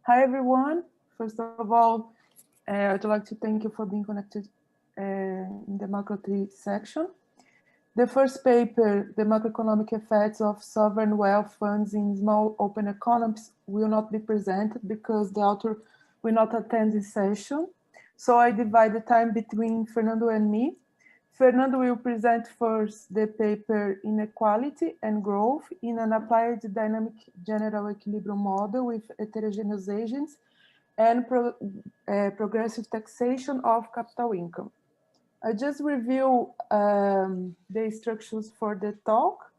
Hi, everyone. First of all, I'd like to thank you for being connected in the macro 3 section. The first paper, the macroeconomic effects of sovereign wealth funds in small open economies, will not be presented because the author will not attend this session. So I divide the time between Fernando and me. Fernando will present first the paper Inequality and Growth in an Applied Dynamic General Equilibrium Model with Heterogeneous Agents and Progressive Taxation of Capital Income. I just review the instructions for the talk.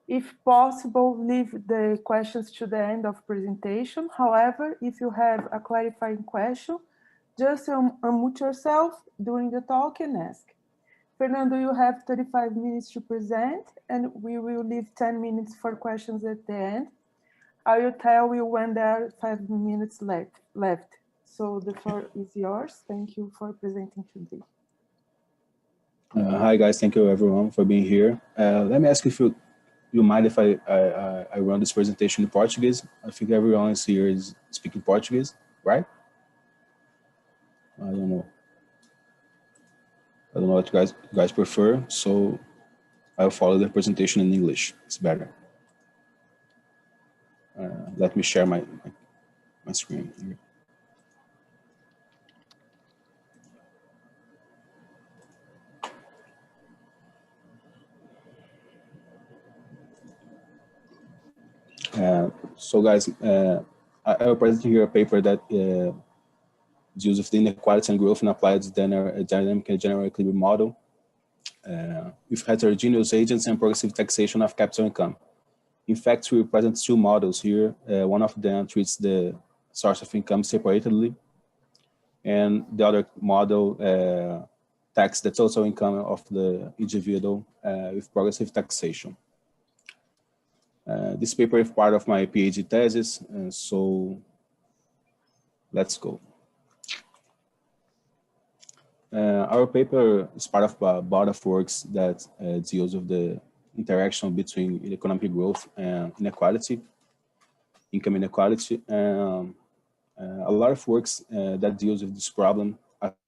If possible, leave the questions to the end of presentation. However, if you have a clarifying question, just unmute yourself during the talk and ask. Fernando, you have 35 minutes to present, and we will leave 10 minutes for questions at the end. I will tell you when there are 5 minutes left. So the floor is yours. Thank you for presenting today. Hi guys, thank you everyone for being here. Let me ask if you mind if I run this presentation in Portuguese. I think everyone is here is speaking Portuguese, right? I don't know what you guys prefer, so I'll follow the presentation in English. It's better. Let me share my screen here. So guys, I will present here a paper that deals with the inequality and growth and applied dynamic and general equilibrium model with heterogeneous agents and progressive taxation of capital income. In fact, we present two models here. One of them treats the source of income separately, and the other model taxes the total income of the individual with progressive taxation. This paper is part of my PhD thesis, so let's go. Our paper is part of a body of works that deals with the interaction between economic growth and inequality, income inequality. A lot of works that deals with this problem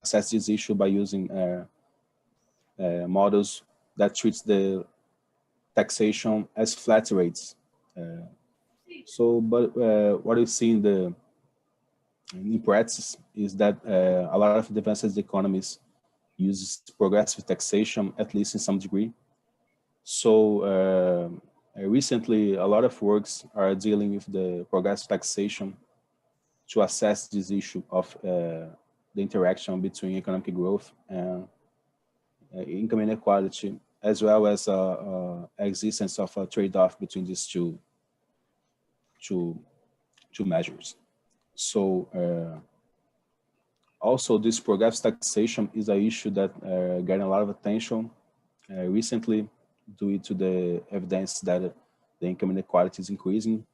assess this issue by using models that treats the taxation as flat rates. But what we see in practice is that a lot of advanced economies use progressive taxation, at least in some degree. So recently, a lot of works are dealing with the progressive taxation to assess this issue of the interaction between economic growth and income inequality, as well as existence of a trade-off between these two measures. So also this progressive taxation is an issue that getting a lot of attention recently due to the evidence that the income inequality is increasing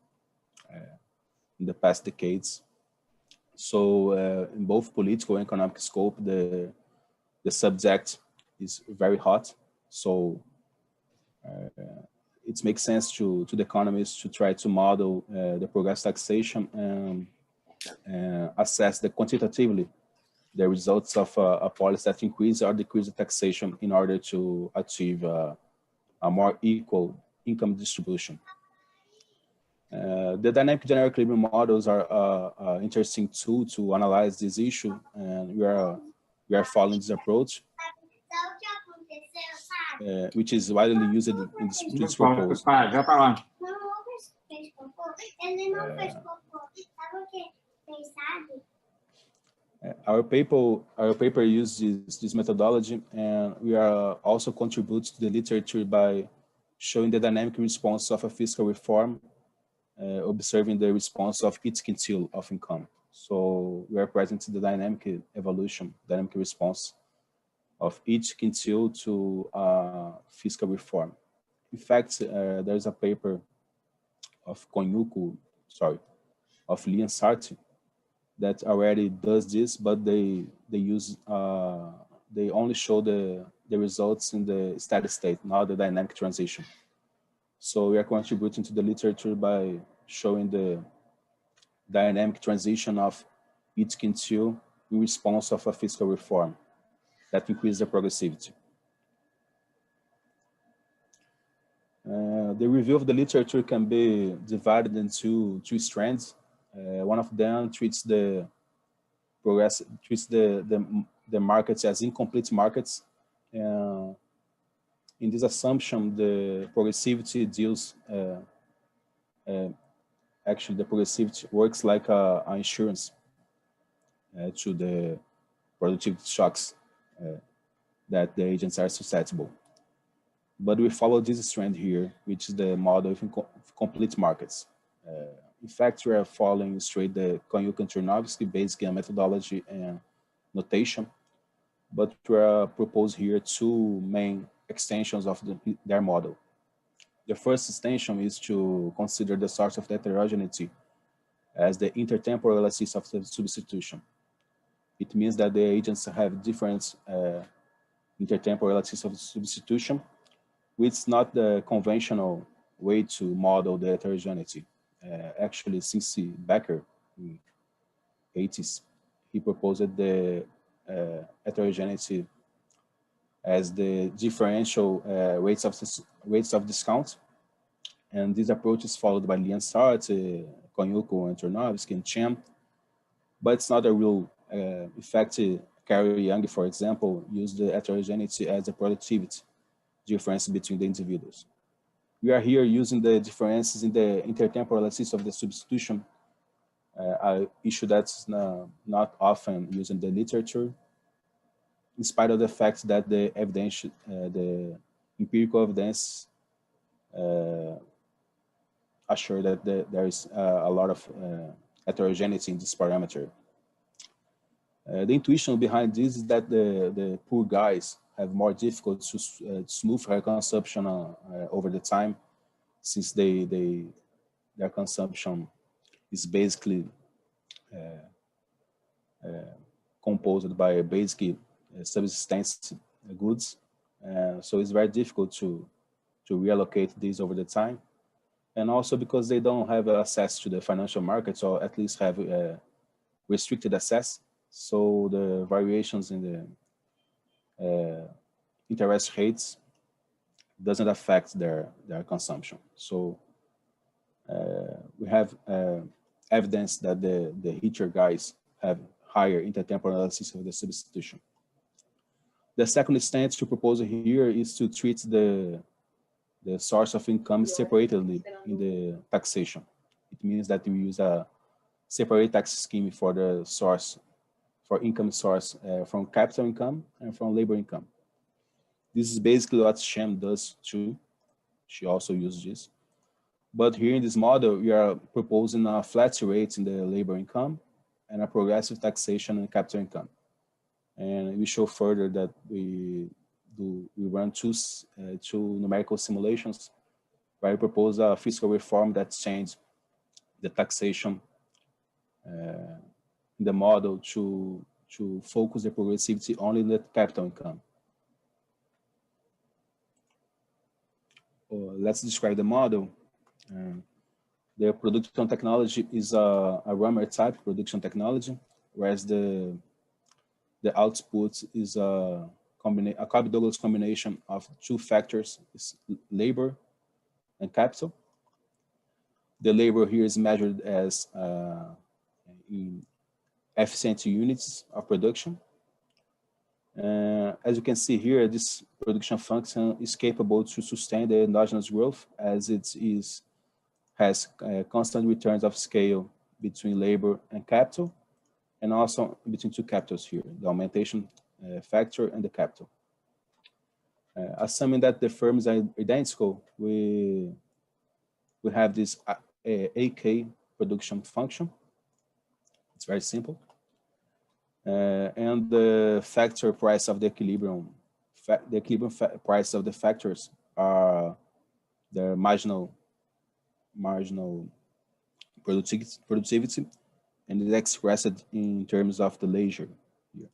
in the past decades. So in both political and economic scope, the subject is very hot. So it makes sense to the economists to try to model the progressive taxation and assess quantitatively the results of a policy that increase or decrease the taxation in order to achieve a more equal income distribution. The dynamic general equilibrium models are an interesting tool to analyze this issue, and we are following this approach, which is widely used in this proposal. Our paper uses this methodology, and we are also contribute to the literature by showing the dynamic response of a fiscal reform, observing the response of each quintile of income. So we are present in the dynamic evolution, dynamic response of each quintile to fiscal reform. In fact, there's a paper of of Lee and Sartre that already does this, but they only show the results in the steady state, not the dynamic transition. So we are contributing to the literature by showing the dynamic transition of each quintile in response of a fiscal reform that increases the progressivity. The review of the literature can be divided into two strands. One of them treats the markets as incomplete markets. In this assumption, the progressivity deals, actually the progressivity works like an insurance to the productivity shocks that the agents are susceptible. But we follow this trend here, which is the model of complete markets. In fact, we are following straight the Konyuk and Chernovsky basic methodology and notation, but we are proposed here two main extensions of their model. The first extension is to consider the source of the heterogeneity as the intertemporal elasticity of the substitution. It means that the agents have different intertemporal elasticity of the substitution, which is not the conventional way to model the heterogeneity. Actually, since Becker in the 80s, he proposed the heterogeneity as the differential rates of discount. And this approach is followed by Liansart, Konyuko, and Chernovsky, and Chen. But it's not a real effect. Carey Young, for example, used the heterogeneity as a productivity difference between the individuals. We are here using the differences in the intertemporal elasticity of the substitution, an issue that's not often used in the literature, in spite of the fact that the evidence, the empirical evidence assure that there is a lot of heterogeneity in this parameter. The intuition behind this is that the poor guys have more difficult to smooth their consumption over the time, since their consumption is basically composed by basic subsistence goods. So it's very difficult to reallocate these over the time. And also because they don't have access to the financial markets, or at least have restricted access. So the variations in the interest rates doesn't affect their consumption. So we have evidence that the richer guys have higher intertemporal elasticity of the substitution. The second stance to propose here is to treat the source of income separately in the taxation. It means that we use a separate tax scheme for the source, for income source from capital income and from labor income. This is basically what Shem does too. She also uses this. But here in this model, we are proposing a flat rate in the labor income and a progressive taxation in capital income. And we show further that we run two numerical simulations where we propose a fiscal reform that changes the taxation in the model to focus the progressivity only in the capital income. Let's describe the model. The production technology is a Rummer type production technology, whereas the output is a Cobb-Douglas combination of two factors, is labor and capital. The labor here is measured as in efficient units of production. As you can see here, this production function is capable to sustain the endogenous growth, as it has constant returns of scale between labor and capital, and also between two capitals here, the augmentation factor and the capital. Assuming that the firms are identical, we have this AK production function. It's very simple. And the factor price of the equilibrium price of the factors are the marginal productivity, and it's expressed in terms of the leisure here.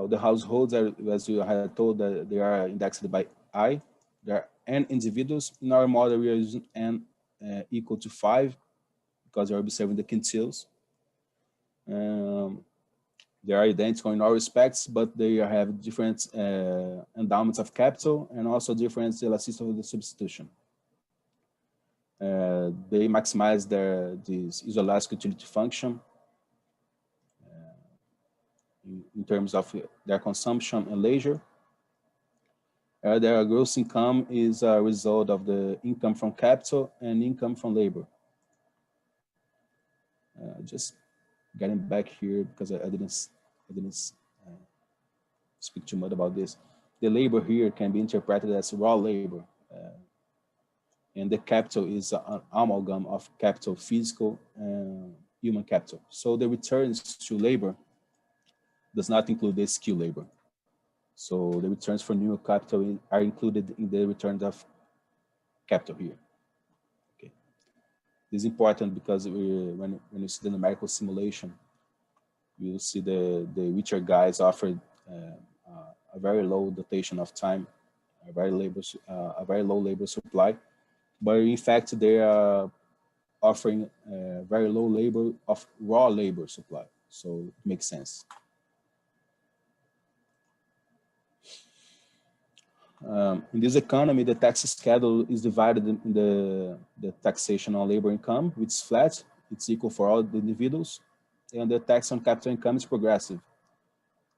The households are, as you had told, they are indexed by I. There are n individuals. In our model, we are using n equal to 5 because we're observing the quintiles. They are identical in all respects, but they have different endowments of capital and also different elasticity of the substitution. They maximize this isoelastic utility function in terms of their consumption and leisure. Their gross income is a result of the income from capital and income from labor. Just getting back here because I didn't speak too much about this. The labor here can be interpreted as raw labor, and the capital is an amalgam of capital, physical and human capital. So the returns to labor does not include the skill labor. So the returns for new capital are included in the returns of capital here. Okay, this is important because when you see the numerical simulation, you will see the richer guys offered a very low dotation of time, a very low labor supply, but in fact they are offering very low labor of raw labor supply. So it makes sense. In this economy, the tax schedule is divided in the taxation on labor income, which is flat. It's equal for all the individuals. And the tax on capital income is progressive.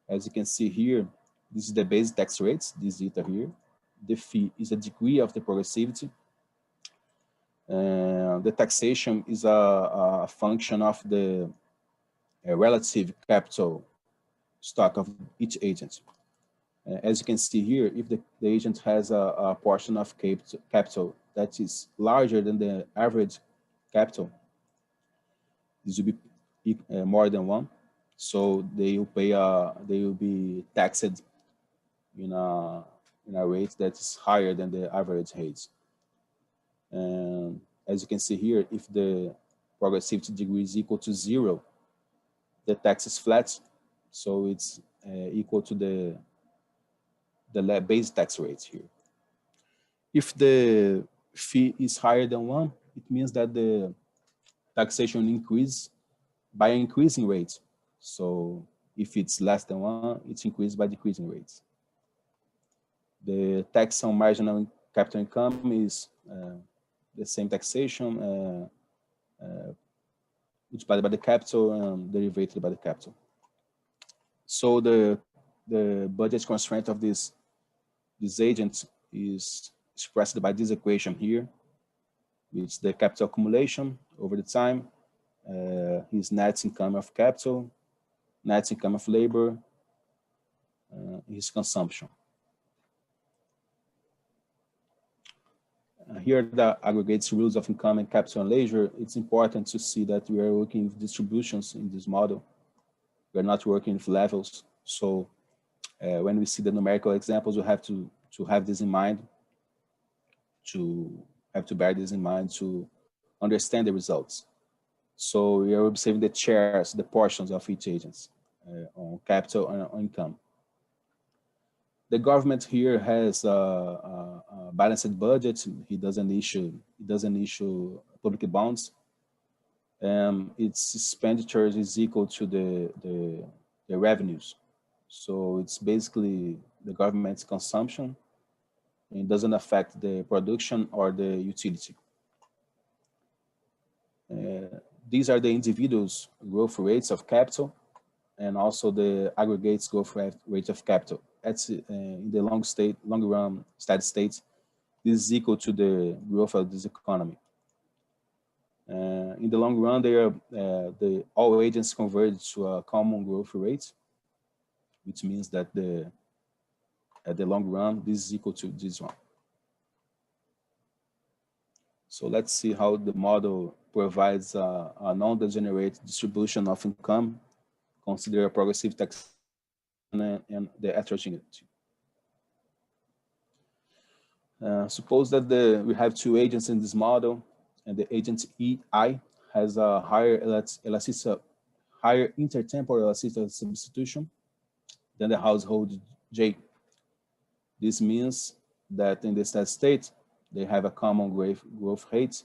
As you can see here, this is the base tax rates, this zeta here. The fee is a degree of the progressivity. The taxation is a function of the relative capital stock of each agent. As you can see here, if the agent has a portion of capital that is larger than the average capital, this will be more than 1. So they will be taxed in a rate that is higher than the average rate. And as you can see here, if the progressivity degree is equal to 0, the tax is flat, so it's equal to the base tax rate here. If the fee is higher than 1, it means that the taxation increase by increasing rate. So if it's less than 1, it's increased by decreasing rates. The tax on marginal capital income is the same taxation multiplied by the capital and derivated by the capital. So the budget constraint of this agent is expressed by this equation here, which is the capital accumulation over the time, his net income of capital, net income of labor, his consumption. Here the aggregates rules of income and capital and leisure. It's important to see that we are working with distributions in this model. We're not working with levels. So when we see the numerical examples, we have to have this in mind, to bear this in mind to understand the results. So we are observing the shares, the portions of each agent on capital and on income. The government here has a balanced budget. It doesn't issue public bonds. Its expenditures is equal to the revenues. So it's basically the government's consumption. It doesn't affect the production or the utility. These are the individuals' growth rates of capital and also the aggregates growth rate of capital. In the long run steady state, this is equal to the growth of this economy. In the long run, all agents converge to a common growth rate, which means that at the long run, this is equal to this one. So let's see how the model provides a non-degenerate distribution of income, consider a progressive tax and the heterogeneity. Suppose that we have two agents in this model, and the agent EI has a higher intertemporal elasticity of substitution than the household J. This means that in the steady state, they have a common growth rate.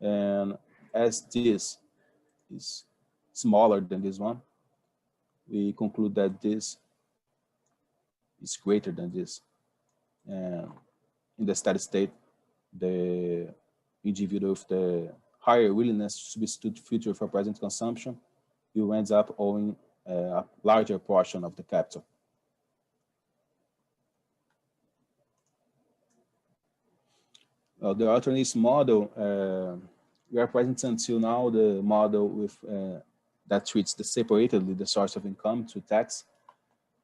And as this is smaller than this one, we conclude that this is greater than this. And in the steady state, the individual with the higher willingness to substitute future for present consumption will end up owing a larger portion of the capital. The alternate model, we are present until now the model with that treats separately the source of income to tax.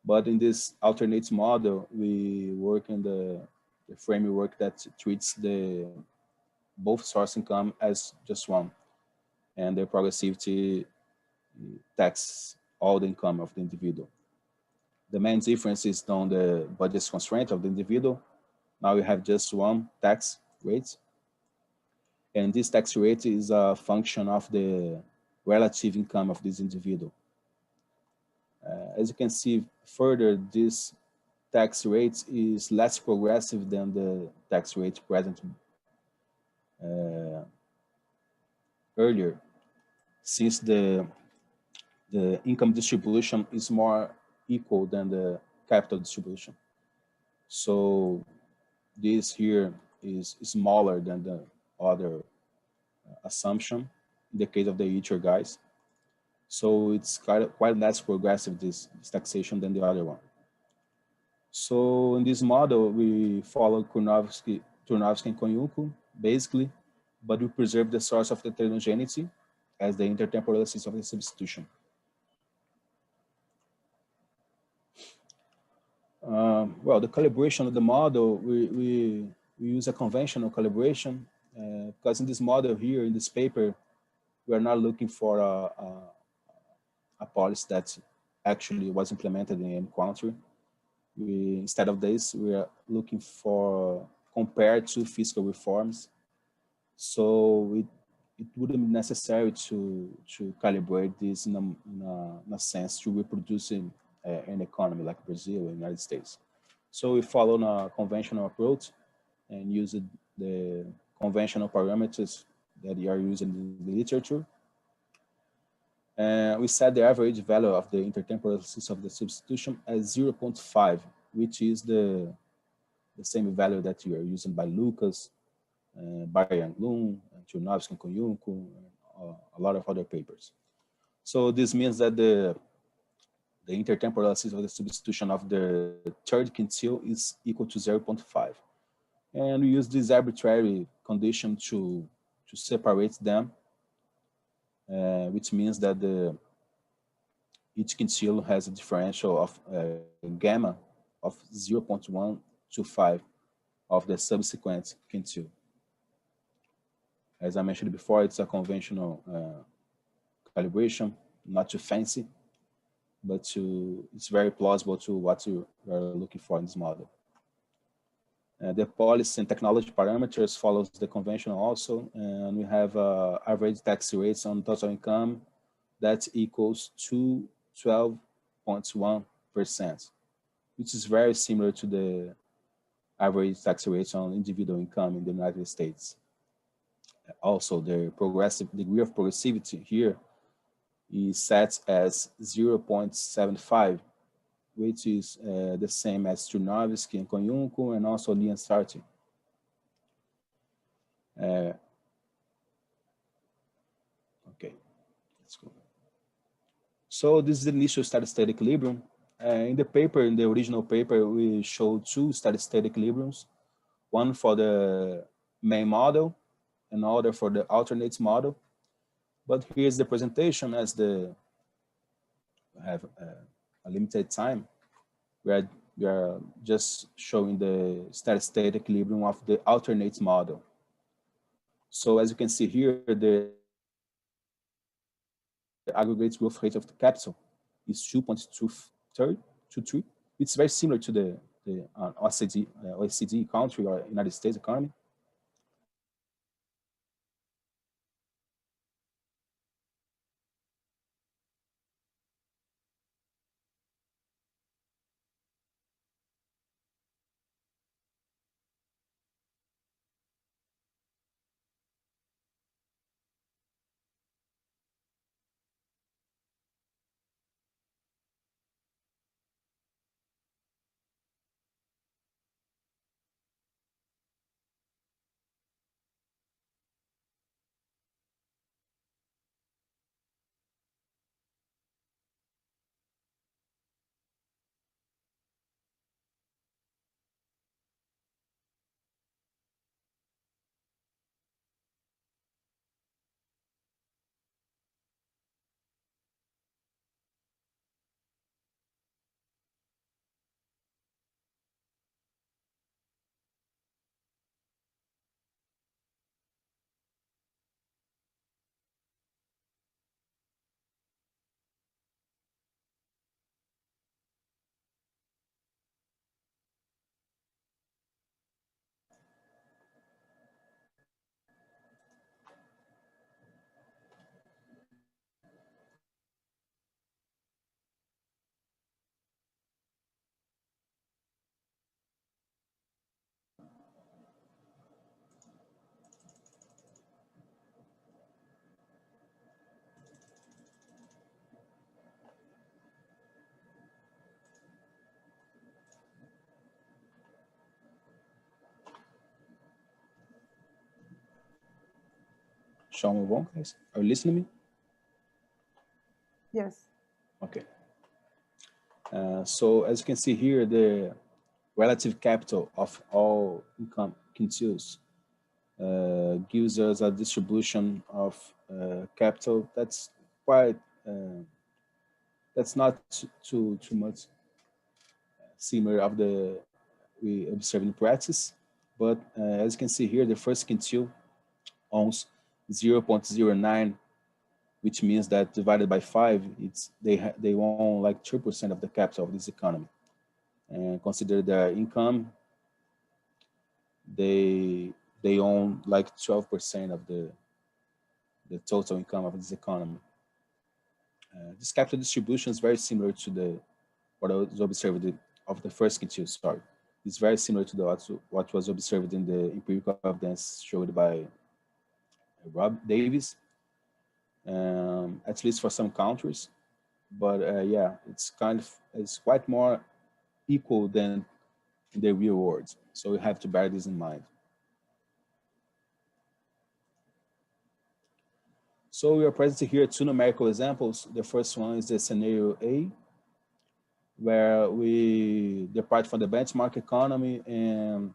But in this alternate model, we work in the framework that treats both source income as just one, and the progressivity tax all the income of the individual. The main difference is on the budget constraint of the individual. Now we have just one tax rate, and this tax rate is a function of the relative income of this individual. As you can see further, this tax rate is less progressive than the tax rate present earlier, since the income distribution is more equal than the capital distribution. So this here is smaller than the other assumption in the case of the Eater guys. So it's quite less progressive, this taxation, than the other one. So in this model, we follow Turnovsky and Konyuko, basically, but we preserve the source of the heterogeneity as the intertemporality of the substitution. Well, the calibration of the model, we use a conventional calibration because in this model here, in this paper, we are not looking for a policy that actually was implemented in any country. Instead of this, we are looking for compared to fiscal reforms. So it wouldn't be necessary to calibrate this in a sense to reproducing an economy like Brazil and United States. So we follow a conventional approach and use the conventional parameters that are used in the literature. We set the average value of the intertemporality of the substitution as 0.5, which is the same value that you are using by Lucas, Bayern Bloom, Turnovsky and Konyuko, and a lot of other papers. So this means that the intertemporality of the substitution of the third quintile is equal to 0.5. And we use this arbitrary condition to separate them, which means that each quintile has a differential of gamma of 0.125 of the subsequent quintile. As I mentioned before, it's a conventional calibration, not too fancy, but it's very plausible to what you are looking for in this model. The policy and technology parameters follows the conventional also, and we have average tax rates on total income that equals to 12.1%, which is very similar to the average tax rates on individual income in the United States. Also, the degree of progressivity here is set as 0.75, which is the same as Turnovsky and Konyuko, and also Lee and Sartre. Okay, let's go. So this is the initial steady-state equilibrium. In the original paper, we showed two steady-state equilibriums, one for the main model, another for the alternate model. But here's the presentation as we have a limited time. We are just showing the steady-state equilibrium of the alternate model. So as you can see here, the aggregate growth rate of the capital is 2.23. It's very similar to the OECD country or United States economy. shall move on, guys? Are you listening to me? Yes. Okay. So as you can see here, the relative capital of all income quintiles gives us a distribution of capital that's quite, that's not too much similar of the we observe in practice. But as you can see here, the first quintile owns 0.09, which means that divided by 5, they own like 2% of the capital of this economy. And consider their income, they own like 12% of the total income of this economy. This capital distribution is very similar to what was observed of the first quintile. Sorry, it's very similar to what was observed in the empirical evidence showed by Rob Davis, at least for some countries. But yeah, it's quite more equal than in the real world. So we have to bear this in mind. So we are presenting here two numerical examples. The first one is the scenario A, where we depart from the benchmark economy and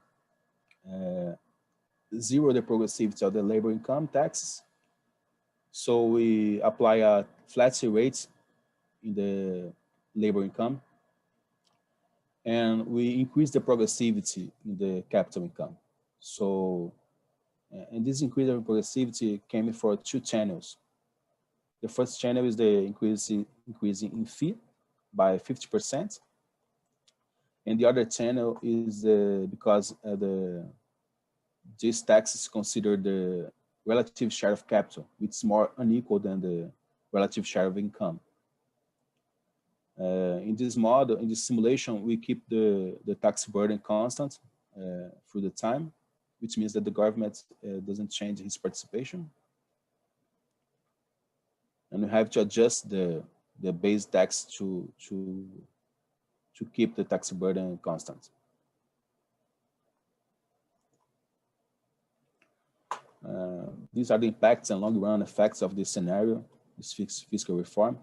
zero the progressivity of the labor income taxes. So we apply a flat rate in the labor income, and we increase the progressivity in the capital income. So, and this increase of progressivity came for two channels. The first channel is the increasing in fee by 50%. And the other channel is because this tax is considered the relative share of capital, which is more unequal than the relative share of income. In this model, in this simulation, we keep the tax burden constant through the time, which means that the government doesn't change its participation. And we have to adjust the base tax to keep the tax burden constant. These are the impacts and long-run effects of this scenario, this fiscal reform,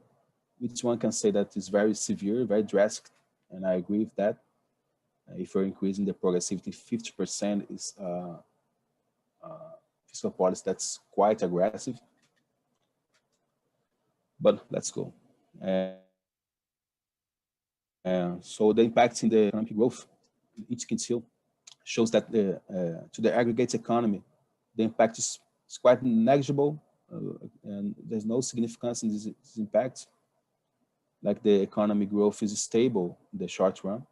which one can say that is very severe, very drastic, and I agree with that. If you're increasing the progressivity 50% is fiscal policy that's quite aggressive. But let's go. So the impacts in the economic growth, each quintile shows that to the aggregate economy, the impact is quite negligible, and there's no significance in this impact. Like the economic growth is stable in the short run.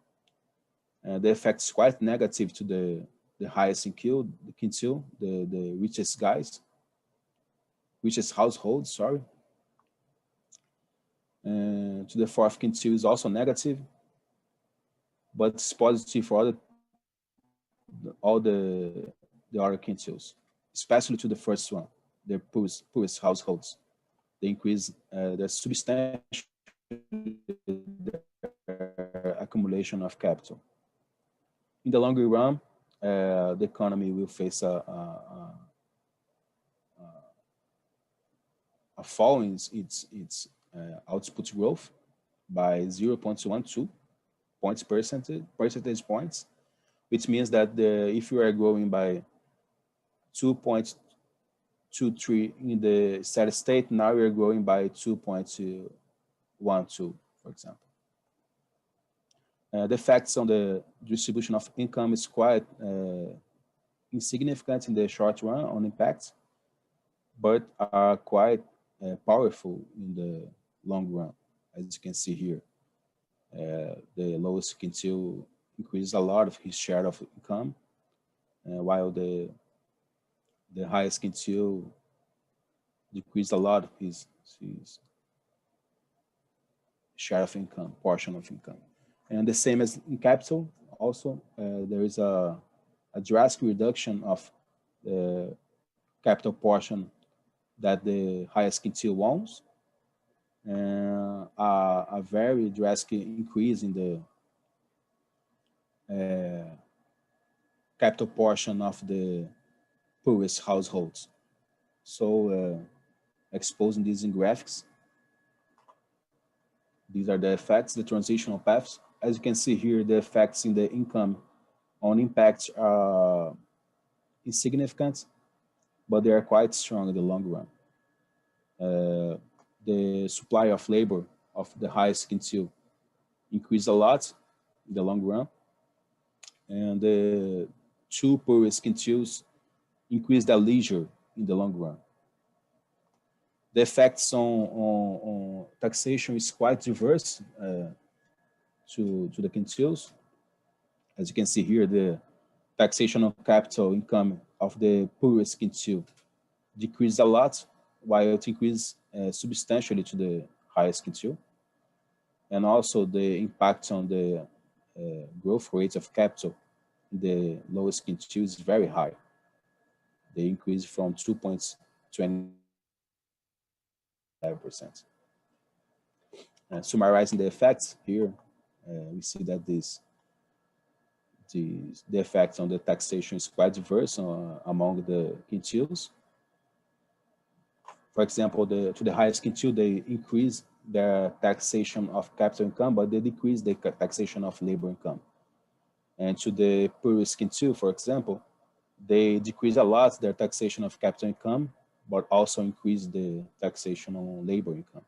The effect is quite negative to the highest quintile, the richest guys, richest households, sorry. To the fourth quintile is also negative, but it's positive for all the other quintiles, especially to the first one, the poorest households. They increase their substantial accumulation of capital. In the longer run, the economy will face a fall in its output growth by 0.12 percentage points, which means that if you are growing by 2.23 in the steady state, now we are growing by 2.12, for example. The effects on the distribution of income is quite insignificant in the short run on impacts, but are quite powerful in the long run, as you can see here. The lowest quintile increases a lot of his share of income, while the highest quintile decreased a lot of his share of income, portion of income. And the same as in capital, also, there is a drastic reduction of the capital portion that the highest quintile owns, and a very drastic increase in the capital portion of the poorest households. So exposing these in graphics. These are the effects, the transitional paths. As you can see here, the effects in the income on impact are insignificant, but they are quite strong in the long run. The supply of labor of the highest quintile increased a lot in the long run, and the two poorest quintiles increased their leisure in the long run. The effects on taxation is quite diverse to the quintiles. As you can see here, the taxation on capital income of the poorest quintile decreased a lot, while it increased substantially to the highest quintile. And also the impact on the growth rate of capital in the lowest quintile is very high. They increased from 2.27%. Summarizing the effects here, we see that the effect on the taxation is quite diverse among the quintiles. For example, to the highest quintile, they increase their taxation of capital income, but they decrease the taxation of labor income. And to the poorest quintile, for example, they decrease a lot their taxation of capital income, but also increase the taxation on labor income.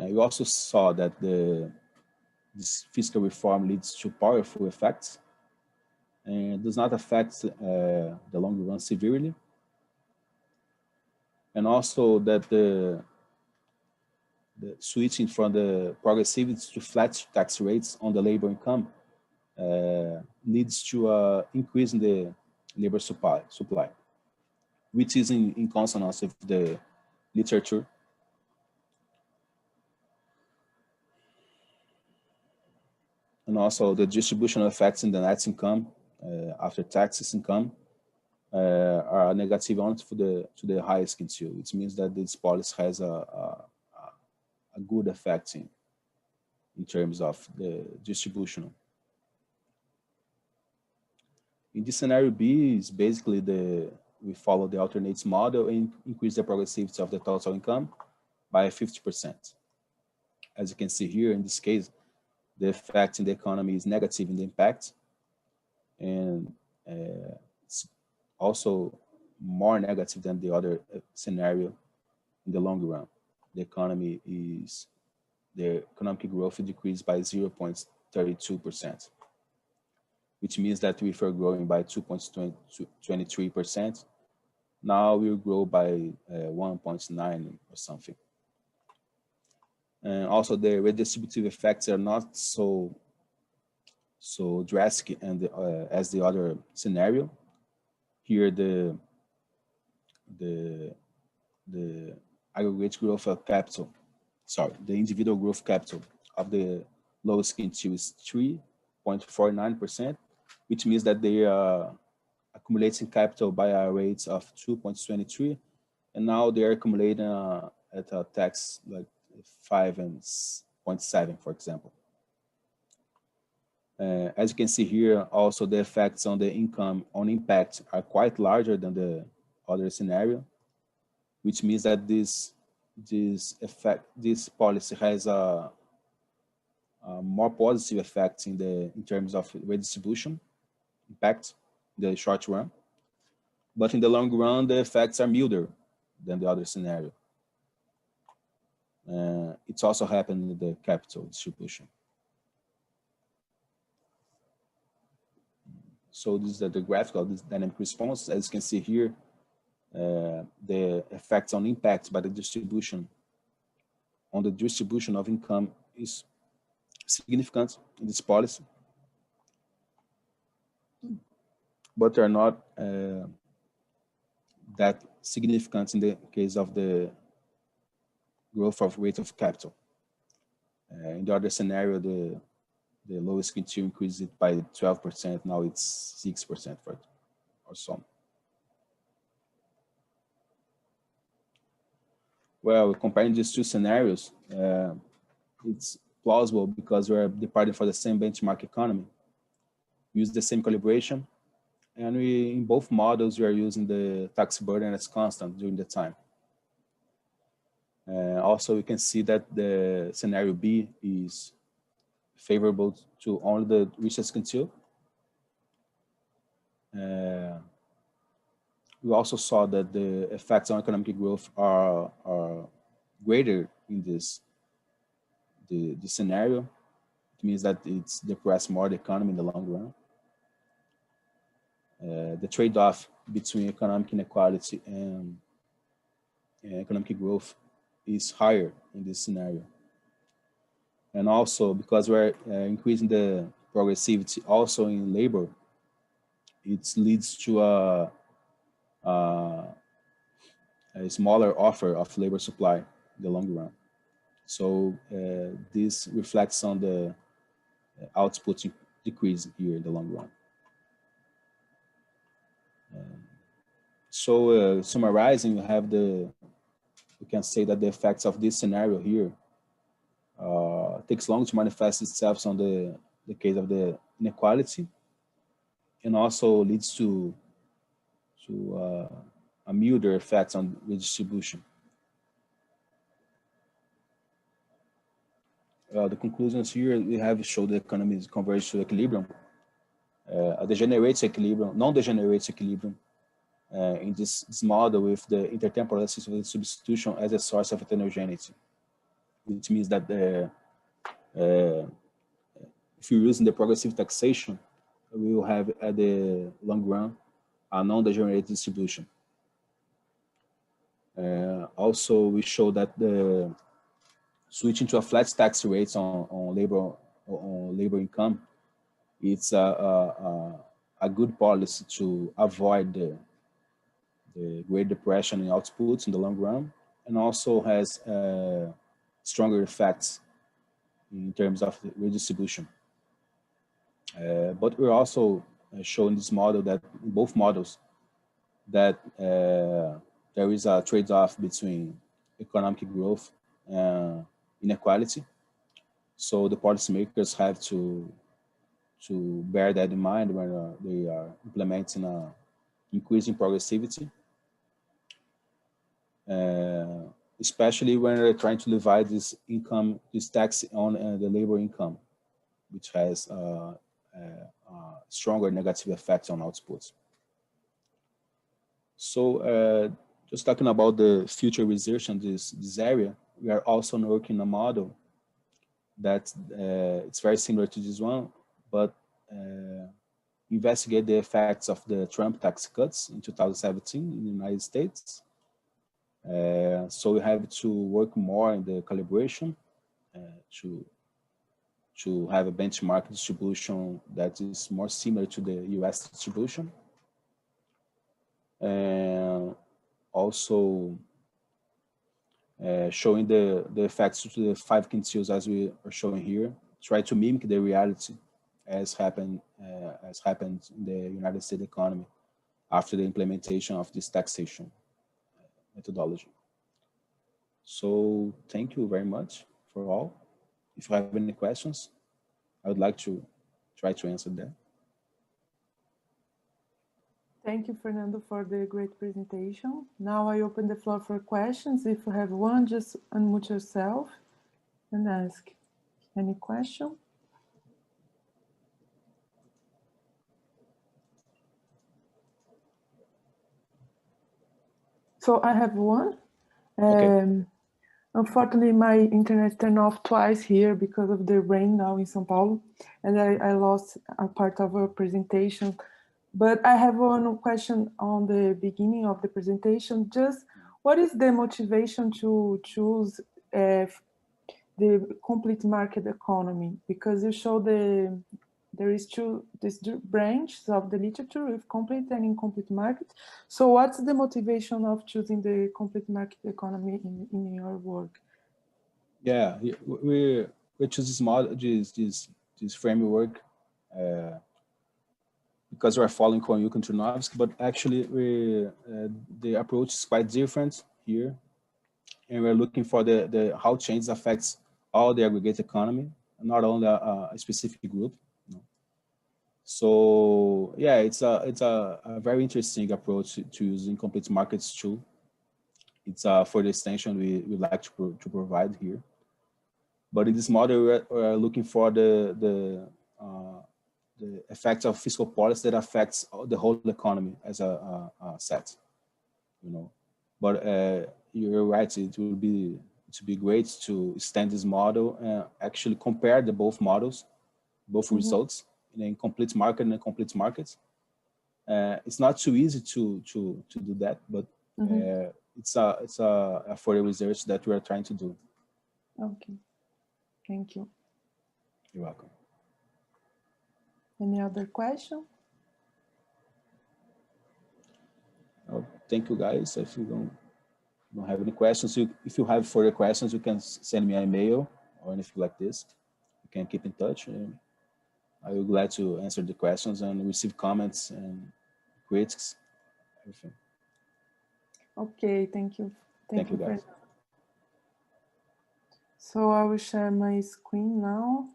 You also saw that this fiscal reform leads to powerful effects and does not affect the long run severely. And also that the switching from the progressivity to flat tax rates on the labor income leads to an increase in the labor supply, which is in consonance with the literature. And also the distributional effects in the net income after taxes income are negative only to the highest quintile, which means that this policy has a good effect in terms of the distribution. In this scenario B is basically we follow the alternates model and increase the progressivity of the total income by 50%. As you can see here, in this case, the effect in the economy is negative in the impact, and it's also more negative than the other scenario in the long run. The economic growth decreased by 0.32%, which means that if we're growing by 2.23%, now we'll grow by 1.9 or something. And also the redistributive effects are not so drastic and as the other scenario. Here the aggregate growth of capital, the individual growth capital of the lowest quintile is 3.49%, which means that they are accumulating capital by a rate of 2.23, and now they are accumulating at a tax like 5.7, for example. As you can see here, also the effects on the income on impact are quite larger than the other scenario, which means that this policy has a more positive effect in terms of redistribution impact in the short run, but in the long run the effects are milder than the other scenario. It's also happened in the capital distribution. So this is the graphical, this dynamic response. As you can see here, the effects on impact by the distribution on the distribution of income is significant in this policy, but they're not that significant in the case of the growth of rate of capital. In the other scenario, the lowest quintile increased it by 12%. Now it's 6% or so. Well, comparing these two scenarios, it's plausible because we're departing for the same benchmark economy. We use the same calibration, And in both models, we are using the tax burden as constant during the time. Also, we can see that the scenario B is favorable to only the richest quintile. We also saw that the effects on economic growth are greater in this scenario. It means that it's depressed more the economy in the long run. The trade-off between economic inequality and economic growth is higher in this scenario. And also, because we're increasing the progressivity also in labor, it leads to a smaller offer of labor supply in the long run. So this reflects on the output decrease here in the long run. So summarizing, we can say that the effects of this scenario here takes long to manifest itself on the case of the inequality, and also leads to a milder effect on redistribution. The conclusions here, we have showed the economy converge to equilibrium, a degenerate equilibrium, non-degenerate equilibrium, in this model with the intertemporal substitution as a source of heterogeneity, which means that if you're using the progressive taxation, we will have at the long run a non-degenerate distribution. Also, we show that the switching to a flat tax rates on labor income, it's a good policy to avoid the Great Depression in outputs in the long run, and also has stronger effects in terms of the redistribution. But we're also showing this model that in both models that there is a trade-off between economic growth and inequality. So the policymakers have to bear that in mind when they are implementing increasing progressivity, especially when they're trying to divide this tax on the labor income, which has stronger negative effects on outputs. So just talking about the future research on this area, we are also working on a model that it's very similar to this one, but investigate the effects of the Trump tax cuts in 2017 in the United States. So we have to work more in the calibration to have a benchmark distribution that is more similar to the US distribution. And also showing the effects to the 5 quintiles as we are showing here, try to mimic the reality as happened in the United States economy after the implementation of this taxation methodology. So thank you very much for all. If you have any questions, I would like to try to answer them. Thank you, Fernando, for the great presentation. Now I open the floor for questions. If you have one, just unmute yourself and ask any question. So I have one. Okay. Unfortunately, my internet turned off twice here because of the rain now in São Paulo, and I lost a part of our presentation. But I have one question on the beginning of the presentation. Just what is the motivation to choose the complete market economy? Because you show there is these branches of the literature with complete and incomplete market. So what's the motivation of choosing the complete market economy in your work? Yeah, we choose this model, this framework, because we're following Koyuk and Trunovsky, but actually the approach is quite different here, and we're looking for how change affects all the aggregate economy, not only a specific group. So yeah, it's a very interesting approach to use incomplete markets too. It's for the extension we like to provide here. But in this model, we're looking for the effects of fiscal policy that affects the whole economy as a set, you know. But you're right, it would be great to extend this model and actually compare the both models, both results in a complete market and a complete market. It's not too easy to do that, but it's a for the research that we are trying to do. Okay, thank you. You're welcome. Any other question? Oh, thank you, guys. If you don't have any questions, if you have further questions, you can send me an email or anything like this. You can keep in touch. And I will be glad to answer the questions and receive comments and critics, everything. Okay, thank you. Thank you, guys. So I will share my screen now.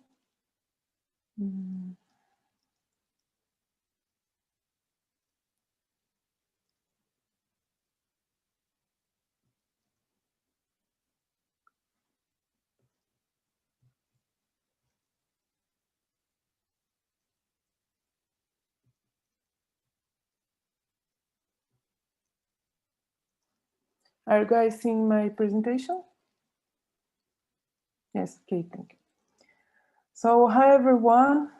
Are you guys seeing my presentation? Yes, okay, thank you. So hi everyone.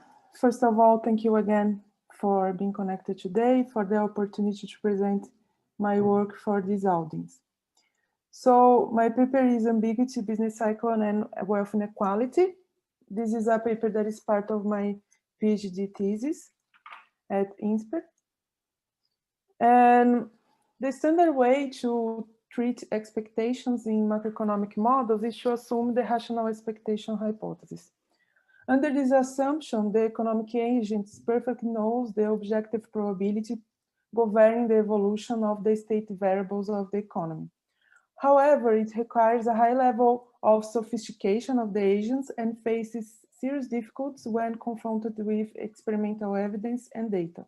First of all, thank you again for being connected today, for the opportunity to present my work for this audience. So my paper is Ambiguity, Business Cycle and Wealth Inequality. This is a paper that is part of my PhD thesis at INSPER. And the standard way to treat expectations in macroeconomic models is to assume the rational expectation hypothesis. Under this assumption, the economic agent perfectly knows the objective probability governing the evolution of the state variables of the economy. However, it requires a high level of sophistication of the agents and faces serious difficulties when confronted with experimental evidence and data.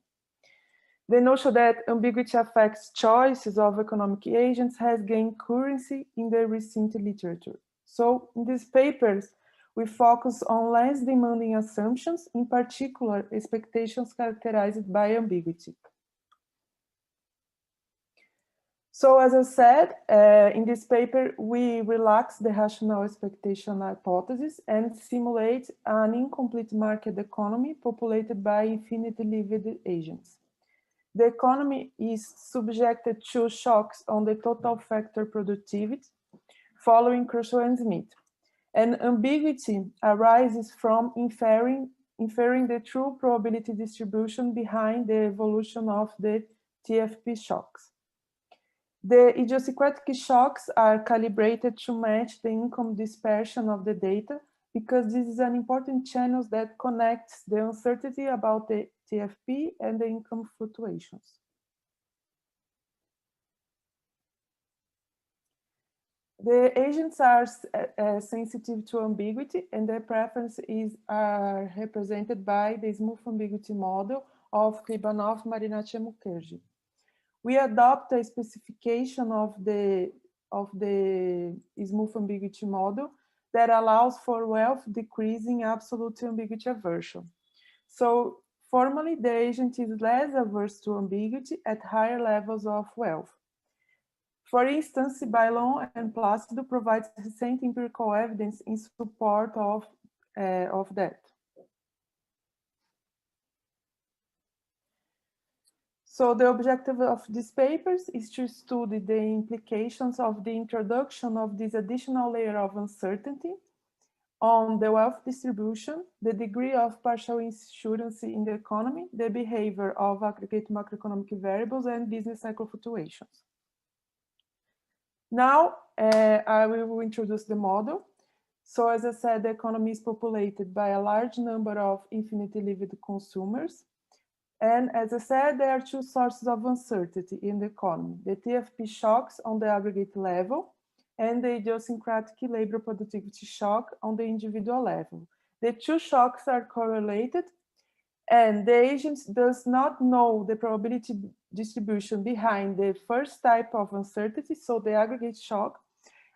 The notion that ambiguity affects choices of economic agents has gained currency in the recent literature. So in these papers, we focus on less demanding assumptions, in particular, expectations characterized by ambiguity. So as I said, in this paper, we relax the rational expectation hypothesis and simulate an incomplete market economy populated by infinitely lived agents. The economy is subjected to shocks on the total factor productivity, following Crusoe and Smith. And ambiguity arises from inferring the true probability distribution behind the evolution of the TFP shocks. The idiosyncratic shocks are calibrated to match the income dispersion of the data, because this is an important channel that connects the uncertainty about the TFP and the income fluctuations. The agents are sensitive to ambiguity, and their preferences are represented by the smooth ambiguity model of Klibanov, Marinacci, and Mukherjee. We adopt a specification of the smooth ambiguity model that allows for wealth decreasing absolute ambiguity aversion. So formally, the agent is less averse to ambiguity at higher levels of wealth. For instance, Bailon and Plácido provides recent empirical evidence in support of that. So the objective of these papers is to study the implications of the introduction of this additional layer of uncertainty on the wealth distribution, the degree of partial insurance in the economy, the behavior of aggregate macroeconomic variables, and business cycle fluctuations. Now, I will introduce the model. So as I said, the economy is populated by a large number of infinitely lived consumers. And as I said, there are two sources of uncertainty in the economy: the TFP shocks on the aggregate level and the idiosyncratic labor productivity shock on the individual level. The two shocks are correlated, And the agent does not know the probability distribution behind the first type of uncertainty, so the aggregate shock,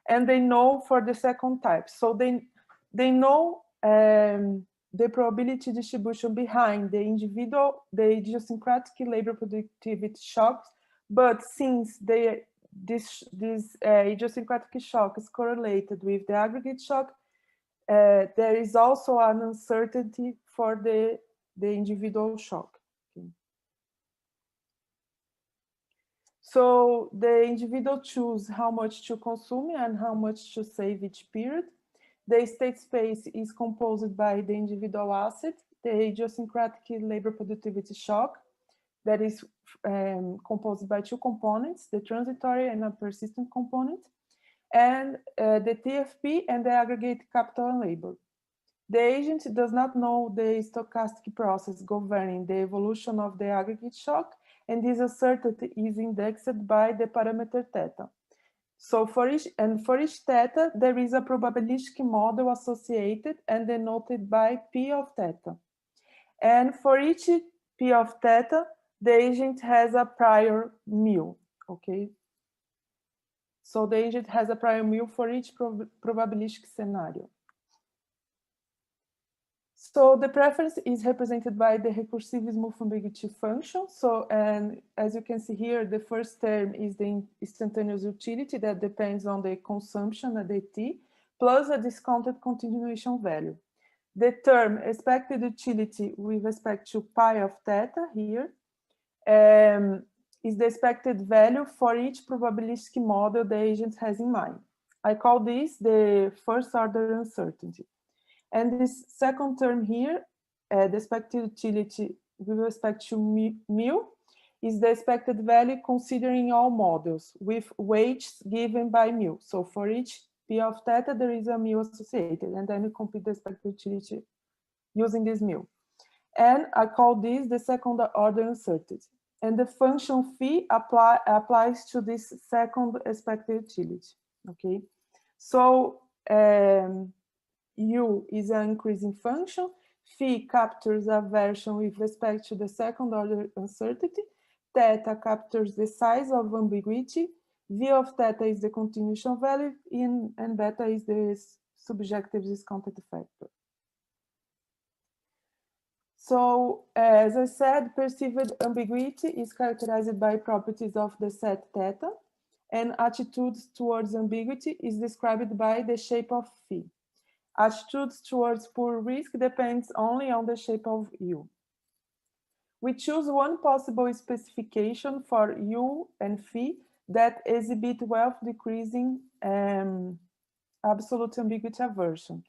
and they know for the second type. So they know the probability distribution behind the individual, the idiosyncratic labor productivity shocks, but since this idiosyncratic shock is correlated with the aggregate shock, there is also an uncertainty for the individual shock. Okay. So the individual chooses how much to consume and how much to save each period. The state space is composed by the individual asset, the idiosyncratic labor productivity shock, that is composed by two components, the transitory and a persistent component, and the TFP and the aggregate capital and labor. The agent does not know the stochastic process governing the evolution of the aggregate shock, and this uncertainty is indexed by the parameter theta. So for each theta, there is a probabilistic model associated and denoted by P of theta. And for each P of theta, the agent has a prior mu, okay? So the agent has a prior mu for each probabilistic scenario. So the preference is represented by the recursive smooth ambiguity function. So, and as you can see here, the first term is the instantaneous utility that depends on the consumption at the t, plus a discounted continuation value. The term expected utility with respect to pi of theta here is the expected value for each probabilistic model the agent has in mind. I call this the first order uncertainty. And this second term here, the expected utility with respect to mu, is the expected value considering all models with weights given by mu. So for each P of theta, there is a mu associated, and then you compute the expected utility using this mu. And I call this the second order uncertainty. And the function phi applies to this second expected utility, okay? So, U is an increasing function. Phi captures a version with respect to the second order uncertainty. Theta captures the size of ambiguity. V of theta is the continuation value, and beta is the subjective discounted factor. So, as I said, perceived ambiguity is characterized by properties of the set theta, and attitudes towards ambiguity is described by the shape of phi. Attitudes towards poor risk depends only on the shape of U. We choose one possible specification for U and phi that exhibit wealth decreasing absolute ambiguity aversion,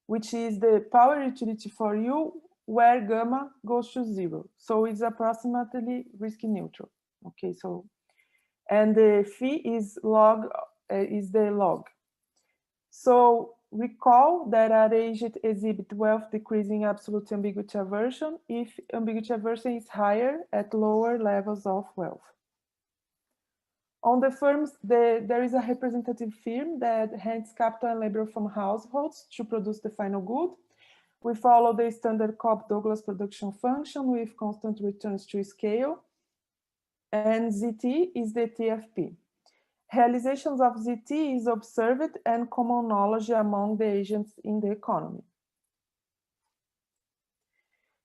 which is the power utility for U where gamma goes to 0. So it's approximately risk neutral. Okay, so, and the phi is the log. So recall that an agent exhibits wealth decreasing absolute ambiguity aversion if ambiguity aversion is higher at lower levels of wealth. On the firms, there is a representative firm that hands capital and labor from households to produce the final good. We follow the standard Cobb-Douglas production function with constant returns to scale, and ZT is the TFP. Realizations of ZT is observed and common knowledge among the agents in the economy.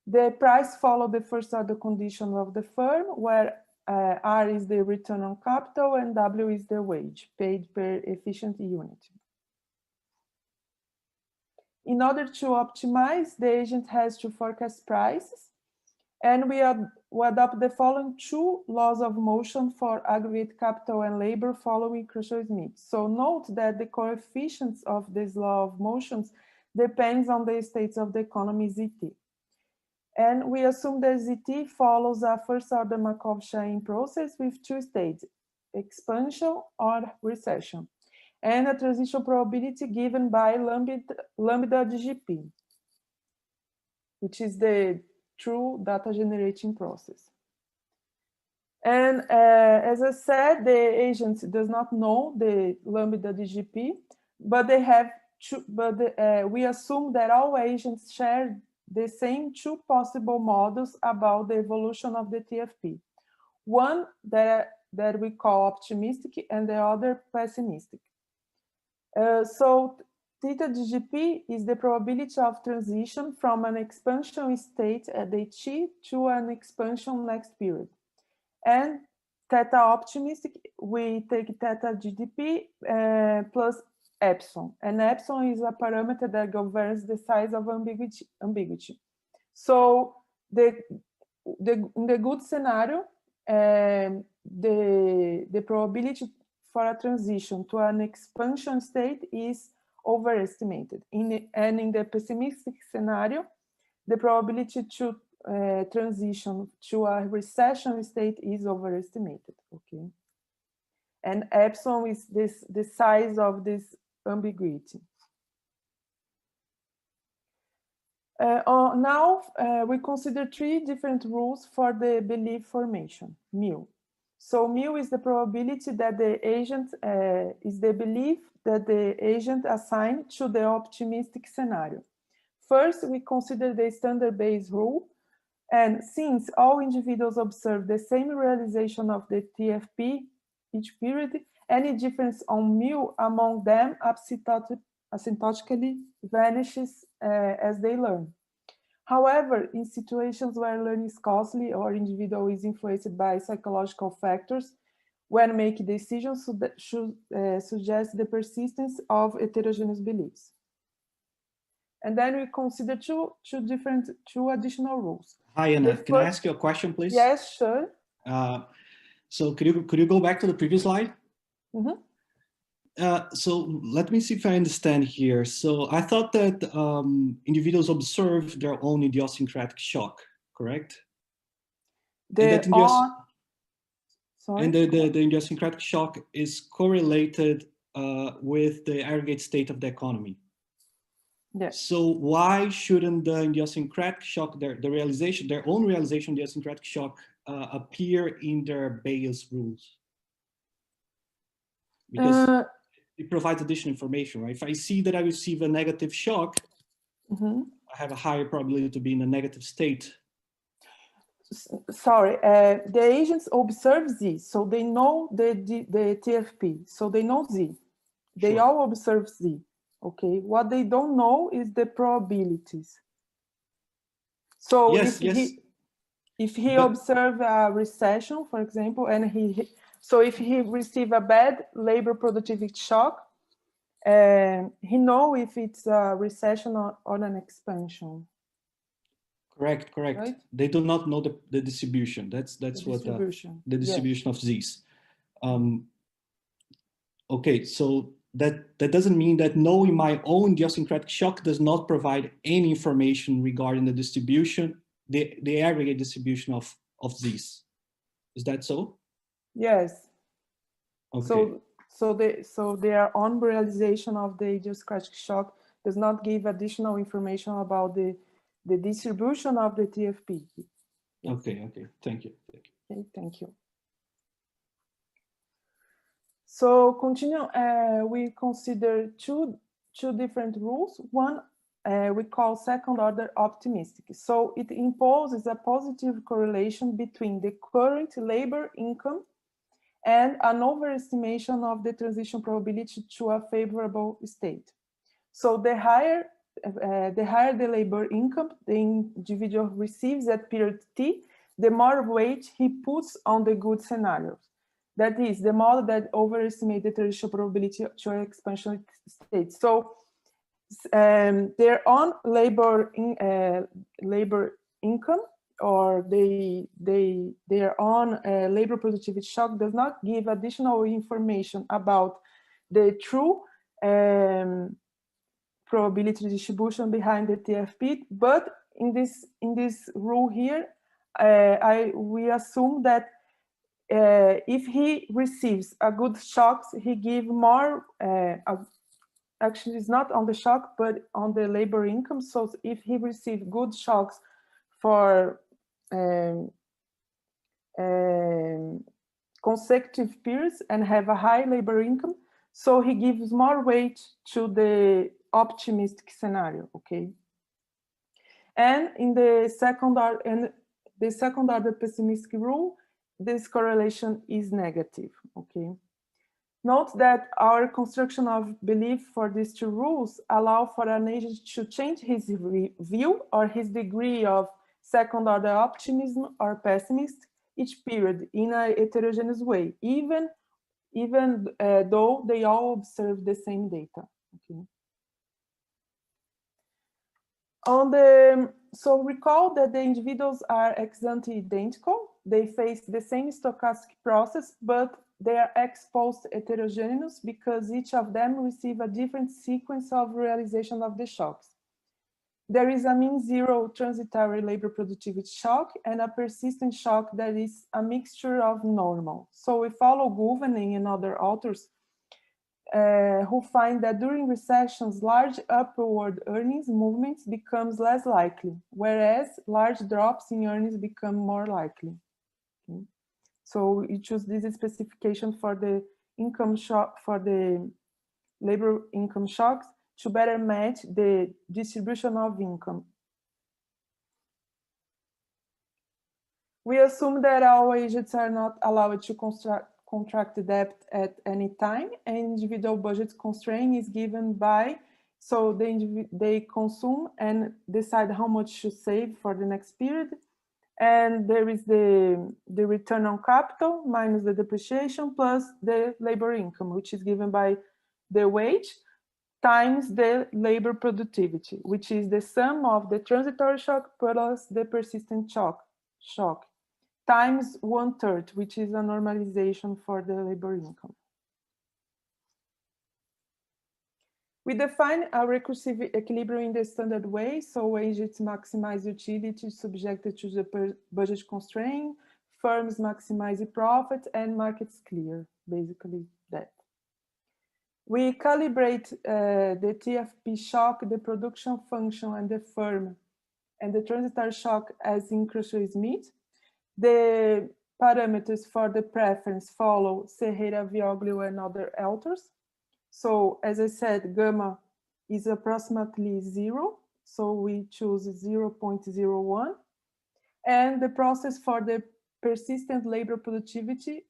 The price follows the first order condition of the firm, where R is the return on capital and W is the wage paid per efficient unit. In order to optimize, the agent has to forecast prices, and we adopt the following two laws of motion for aggregate capital and labor following Kershaw-Smith. So note that the coefficients of this law of motions depends on the states of the economy ZT. And we assume that ZT follows a first order Markov-Chain process with two states, expansion or recession, and a transition probability given by lambda DGP, which is the true data generating process. And as I said, the agent does not know the lambda DGP, but they have we assume that all agents share the same two possible models about the evolution of the TFP. One that we call optimistic and the other pessimistic. So theta GGP is the probability of transition from an expansion state at the T to an expansion next period. And theta optimistic, we take theta GDP plus epsilon. And epsilon is a parameter that governs the size of ambiguity. So in the good scenario, the probability for a transition to an expansion state is overestimated. And in the pessimistic scenario, the probability to transition to a recession state is overestimated. Okay, and epsilon is the size of this ambiguity. Now we consider three different rules for the belief formation, mu. So mu is the probability that the agent is the belief that the agent assigned to the optimistic scenario. First, we consider the standard Bayes rule. And since all individuals observe the same realization of the TFP each period, any difference on mu among them asymptotically vanishes as they learn. However, in situations where learning is costly or individual is influenced by psychological factors, when making decisions should suggest the persistence of heterogeneous beliefs. And then we consider two additional rules. Hi, Anna. Can I ask you a question, please? Yes, sure. So could you go back to the previous slide? Mm-hmm. So let me see if I understand here. So I thought that individuals observe their own idiosyncratic shock, correct? And the idiosyncratic shock is correlated with the aggregate state of the economy. Yes. So why shouldn't the idiosyncratic shock, their own realization of the idiosyncratic shock appear in their Bayes rules? Because it provides additional information, right? If I see that I receive a negative shock, mm-hmm. I have a higher probability to be in a negative state. Sorry, the agents observe Z, so they know the TFP, so they know Z. They Sure. all observe Z. Okay, what they don't know is the probabilities. So if he observe a recession, for example, and if he receive a bad labor productivity shock, he know if it's a recession or an expansion. Correct. Right? They do not know the distribution. That's the distribution. The distribution of Z's. Okay, so that doesn't mean that knowing my own idiosyncratic shock does not provide any information regarding the distribution, the aggregate distribution of Z's. Is that so? Yes. Okay. So their own realization of the idiosyncratic shock does not give additional information about the distribution of the TFP. Okay. Thank you. Okay, thank you. So continue, we consider two different rules. One we call second order optimistic. So it imposes a positive correlation between the current labor income and an overestimation of the transition probability to a favorable state. So the higher the labor income the individual receives at period T, the more weight he puts on the good scenarios. That is, the model that overestimates the transition probability to an expansion state. So their own labor income or their own labor productivity shock does not give additional information about the true probability distribution behind the TFP. But in this rule here, we assume that if he receives a good shock, he gives more. Actually, it's not on the shock, but on the labor income. So if he receives good shocks for consecutive periods and have a high labor income, so he gives more weight to the optimistic scenario. Okay. And in the second order pessimistic rule, this correlation is negative, okay? Note that our construction of belief for these two rules allow for an agent to change his view or his degree of second order optimism or pessimism each period in a heterogeneous way, even though they all observe the same data. Okay. So recall that the individuals are ex ante identical. They face the same stochastic process, but they are ex-post heterogeneous because each of them receive a different sequence of realization of the shocks. There is a mean zero transitory labor productivity shock and a persistent shock that is a mixture of normal. So we follow Gouvenin and other authors who find that during recessions, large upward earnings movements becomes less likely, whereas large drops in earnings become more likely. Okay. So you choose this specification for the income shock, for the labor income shocks, to better match the distribution of income. We assume that all agents are not allowed to contract debt at any time, and individual budget constraint is given by, so they consume and decide how much to save for the next period. And there is the return on capital minus the depreciation plus the labor income, which is given by the wage times the labor productivity, which is the sum of the transitory shock plus the persistent shock, times 1/3, which is a normalization for the labor income. We define a recursive equilibrium in the standard way, so agents maximize utility subjected to the budget constraint, firms maximize profit, and markets clear, basically that. We calibrate the TFP shock, the production function, and the firm, and the transitory shock as in Khrushchev-Smith. The parameters for the preference follow Serreira, Vioglio, and other authors. So as I said, gamma is approximately 0. So we choose 0.01. And the process for the persistent labor productivity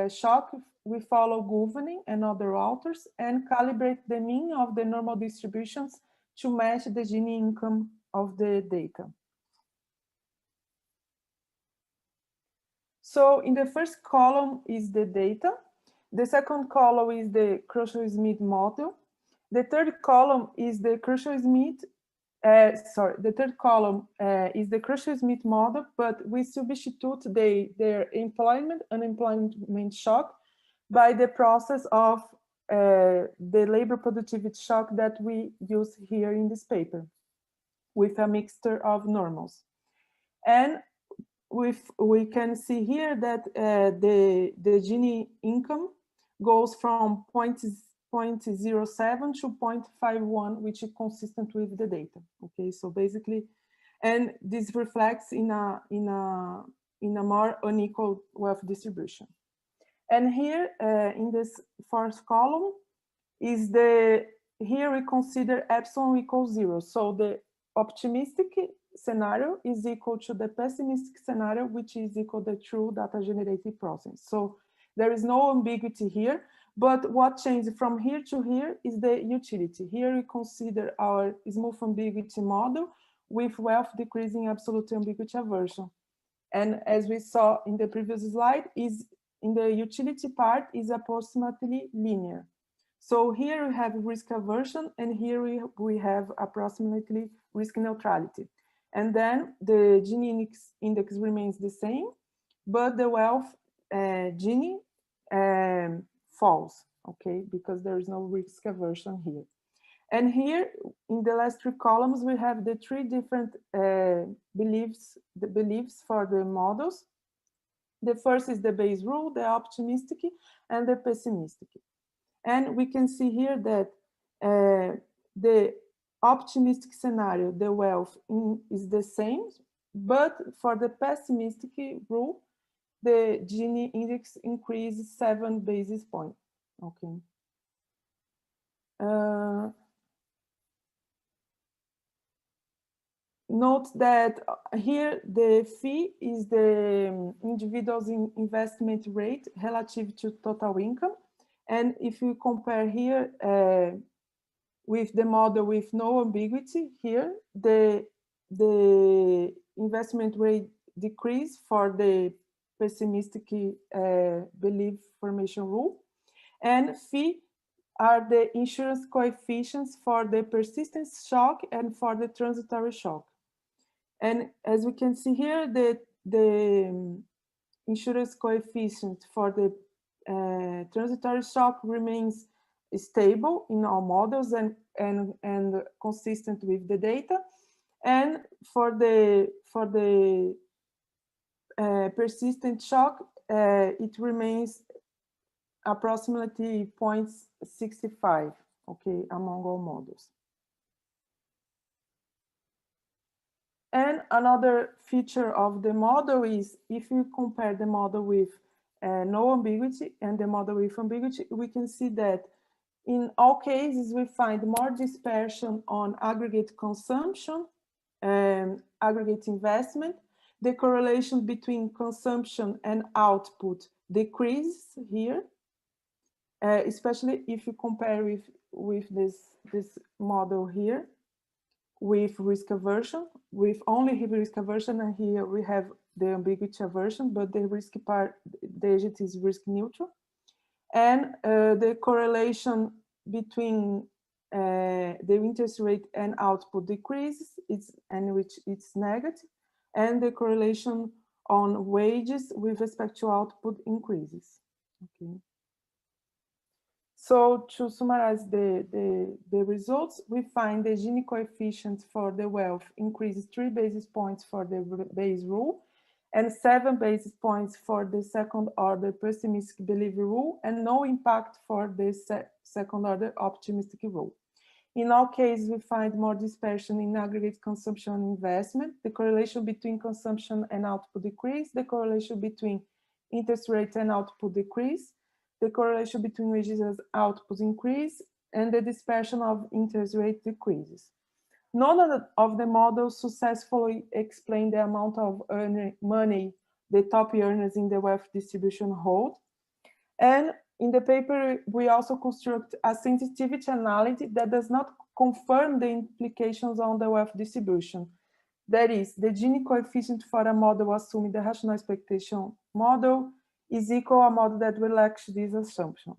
shock, we follow Gouvenin and other authors and calibrate the mean of the normal distributions to match the Gini income of the data. So in the first column is the data. The second column is the Khrushchev-Smith model. The third column is the Khrushchev-Smith, the third column is the Khrushchev-Smith model, but we substitute their unemployment shock by the process of the labor productivity shock that we use here in this paper with a mixture of normals. And we can see here that the Gini income goes from 0.07 to 0.51, which is consistent with the data. Okay, so basically, and this reflects in a more unequal wealth distribution. And here in this fourth column is here we consider epsilon equals 0. So the optimistic scenario is equal to the pessimistic scenario, which is equal to the true data generated process. So there is no ambiguity here, but what changes from here to here is the utility. Here we consider our smooth ambiguity model with wealth decreasing absolute ambiguity aversion. And as we saw in the previous slide, is in the utility part is approximately linear. So here we have risk aversion, and here we have approximately risk neutrality. And then the Gini index remains the same, but the wealth Gini falls, okay, because there is no risk aversion here. And here in the last three columns, we have the three different beliefs for the models. The first is the base rule, the optimistic, and the pessimistic. And we can see here that the optimistic scenario, the wealth is the same, but for the pessimistic rule, the Gini index increases 7 basis points. Okay. note that here the fee is the individual's investment rate relative to total income. And if you compare here with the model with no ambiguity, here the investment rate decrease for the pessimistic belief formation rule, and phi are the insurance coefficients for the persistence shock and for the transitory shock. And as we can see here, the insurance coefficient for the transitory shock remains stable in all models and consistent with the data. And for the persistent shock, it remains approximately 0.65, okay, among all models. And another feature of the model is if you compare the model with no ambiguity and the model with ambiguity, we can see that in all cases we find more dispersion on aggregate consumption and aggregate investment. The correlation between consumption and output decreases here, especially if you compare with this model here with risk aversion, with only risk aversion, and here we have the ambiguity aversion, but the risk part, the agent is risk neutral. And the correlation between the interest rate and output decreases, which it's negative, and the correlation on wages with respect to output increases. Okay. So to summarize the results, we find the Gini coefficient for the wealth increases 3 basis points for the base rule and 7 basis points for the second order pessimistic belief rule, and no impact for the second order optimistic rule. In all cases, we find more dispersion in aggregate consumption and investment. The correlation between consumption and output decrease, the correlation between interest rate and output decrease, the correlation between wages and output increase, and the dispersion of interest rate decreases. None of the models successfully explain the amount of money the top earners in the wealth distribution hold. And in the paper, we also construct a sensitivity analysis that does not confirm the implications on the wealth distribution. That is, the Gini coefficient for a model assuming the rational expectation model is equal to a model that relaxes this assumption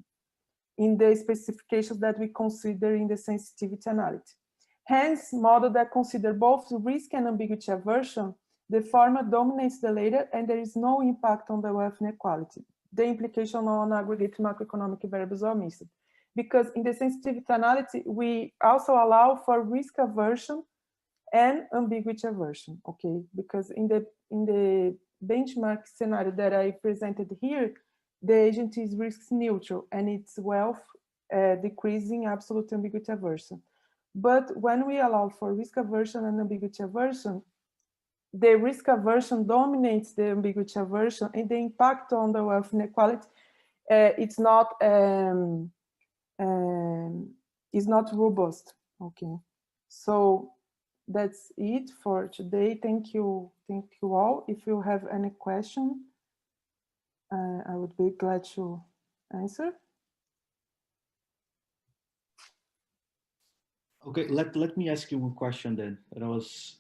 in the specifications that we consider in the sensitivity analysis. Hence, model that consider both risk and ambiguity aversion, the former dominates the latter, and there is no impact on the wealth inequality. The implication on aggregate macroeconomic variables are missed, because in the sensitivity analysis, we also allow for risk aversion and ambiguity aversion, okay? Because in the benchmark scenario that I presented here, the agent is risk neutral and its wealth decreasing absolute ambiguity aversion. But when we allow for risk aversion and ambiguity aversion, the risk aversion dominates the ambiguity aversion, and the impact on the wealth inequality it's not robust. Okay, so that's it for today. Thank you all. If you have any question, I would be glad to answer. Okay, let me ask you one question then. That was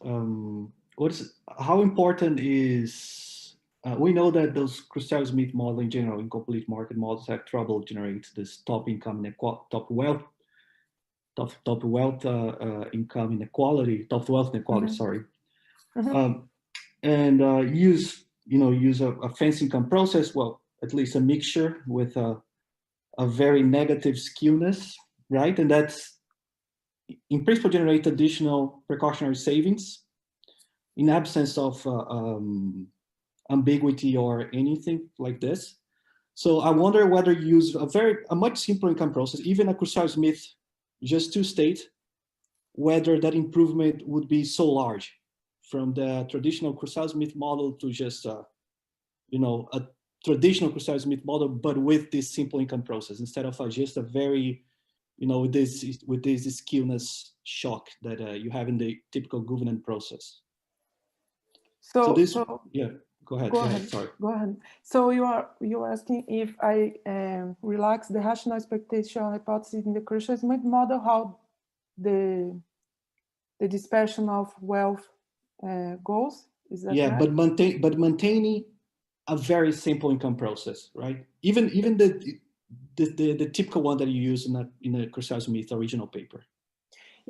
how important is we know that those Krustal-Smith model in general, incomplete market models, have trouble generating this top wealth inequality, sorry, and use a fancy income process. Well, at least a mixture with a very negative skewness, right? And that's in principle generate additional precautionary savings in absence of ambiguity or anything like this. So I wonder whether you use a much simpler income process, even a Krustal-Smith, just to state whether that improvement would be so large from the traditional Krustal-Smith model to just a traditional Krustal-Smith model, but with this simple income process instead of just a very with this skewness shock that you have in the typical governance process. So yeah, go ahead. Sorry. Go ahead. So you are asking if I relax the rational expectation hypothesis in the Khrushchev-Smith model, how the dispersion of wealth goes? Is that right? but maintaining a very simple income process, right? Even the typical one that you use in the Khrushchev-Smith original paper.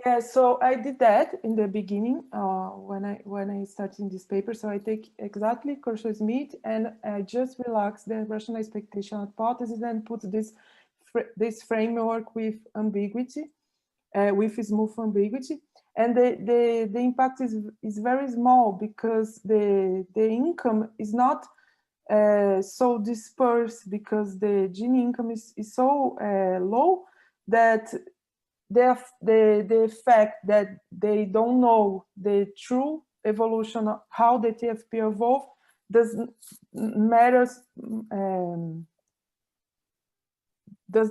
Yeah, so I did that in the beginning when I started in this paper. So I take exactly Khrushchev-Smith and I just relax the rational expectation hypothesis and put this framework with ambiguity, with smooth ambiguity, and the impact is very small because the income is not so dispersed, because the Gini income is so low that the fact that they don't know the true evolution of how the TFP evolved does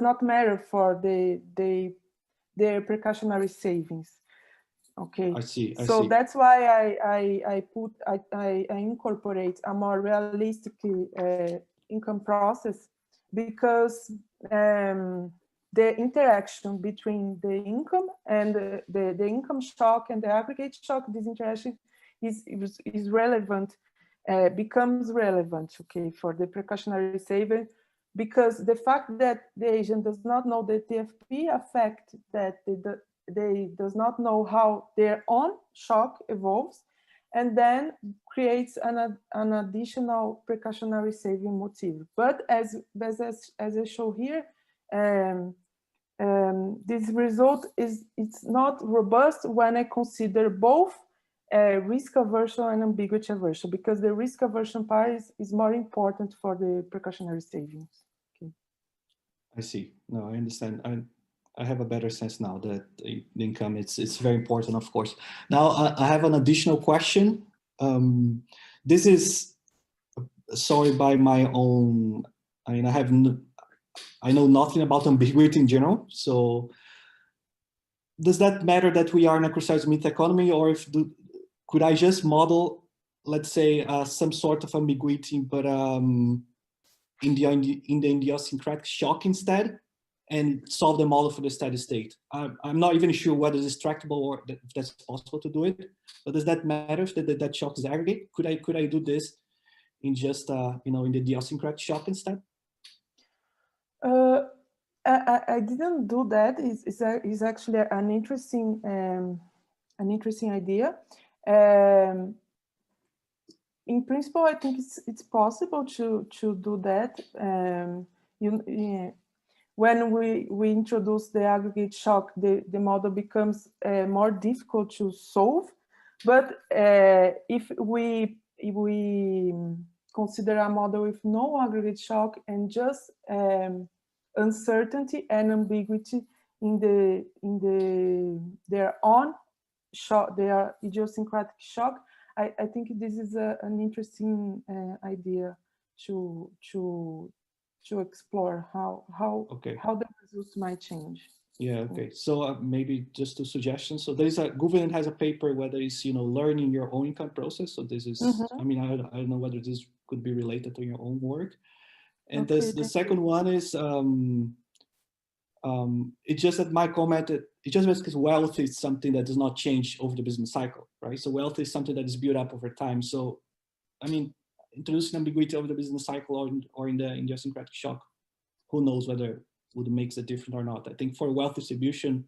not matter for their precautionary savings. Okay, I see. That's why I incorporate a more realistic income process, because the interaction between the income and the income shock and the aggregate shock, this interaction is relevant, becomes relevant, okay, for the precautionary saving, because the fact that the agent does not know the TFP affect that they does not know how their own shock evolves, and then creates an additional precautionary saving motive. But as I show here, this result it's not robust when I consider both risk aversion and ambiguity aversion, because the risk aversion part is more important for the precautionary savings. Okay. I see. No, I understand. I have a better sense now that the income, it's very important, of course. Now I have an additional question. This is, sorry, by my own, I mean, I know nothing about ambiguity in general. So does that matter that we are in a Khrushchev-Smith economy, or could I just model, let's say, some sort of ambiguity, but in the idiosyncratic shock instead, and solve the model for the steady state? I'm not even sure whether it's tractable or if that's possible to do it. But does that matter if that shock is aggregate? Could I do this in just in the idiosyncratic shock instead? I didn't do that. It's actually an interesting idea. In principle, I think it's possible to do that. When we introduce the aggregate shock, the model becomes more difficult to solve. But if we consider a model with no aggregate shock and just uncertainty and ambiguity in their own shock, their idiosyncratic shock, I think this is an interesting idea to explore how the results might change. Yeah. Okay. So maybe just two suggestions. So there's Gouvenet has a paper where there is learning your own income process. So this is I mean, I don't know whether this could be related to your own work. And the second one is it's just that my comment, it just because wealth is something that does not change over the business cycle, right? So wealth is something that is built up over time. So I mean, introducing ambiguity over the business cycle or in the idiosyncratic shock, who knows whether would makes a difference or not. I think for wealth distribution,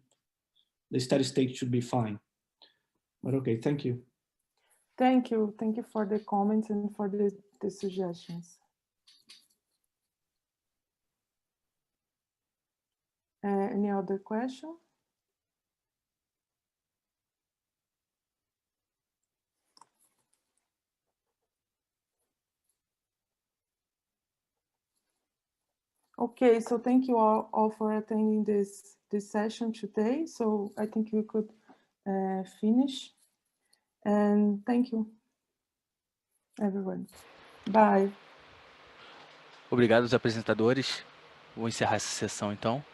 the steady state should be fine. But okay, thank you. Thank you for the comments and for the suggestions. Any other question? Okay, so thank you all for attending this session today. So I think we could finish. And thank you, everyone. Bye. Obrigado aos apresentadores. Vou encerrar essa sessão então.